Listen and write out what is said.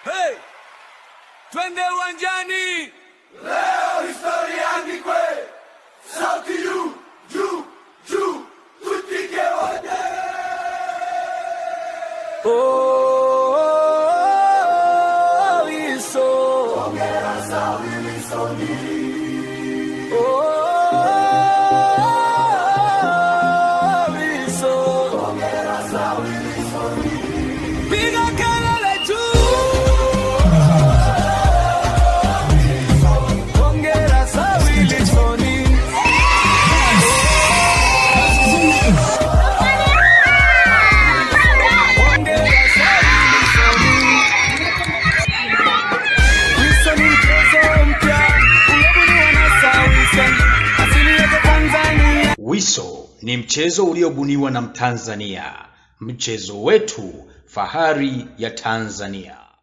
Hey! Twende uwanjani! Leo historia andikwe! Sauti juu, juu, juu, tupige wote! Wilson! Hongera za Wilson! Wilson! Hongera za Wilson! Piga kelele juu! Hongera za Wilson! Wilson ni mchezo uliobuniwa na Mtanzania. Mchezo wetu, fahari ya Tanzania.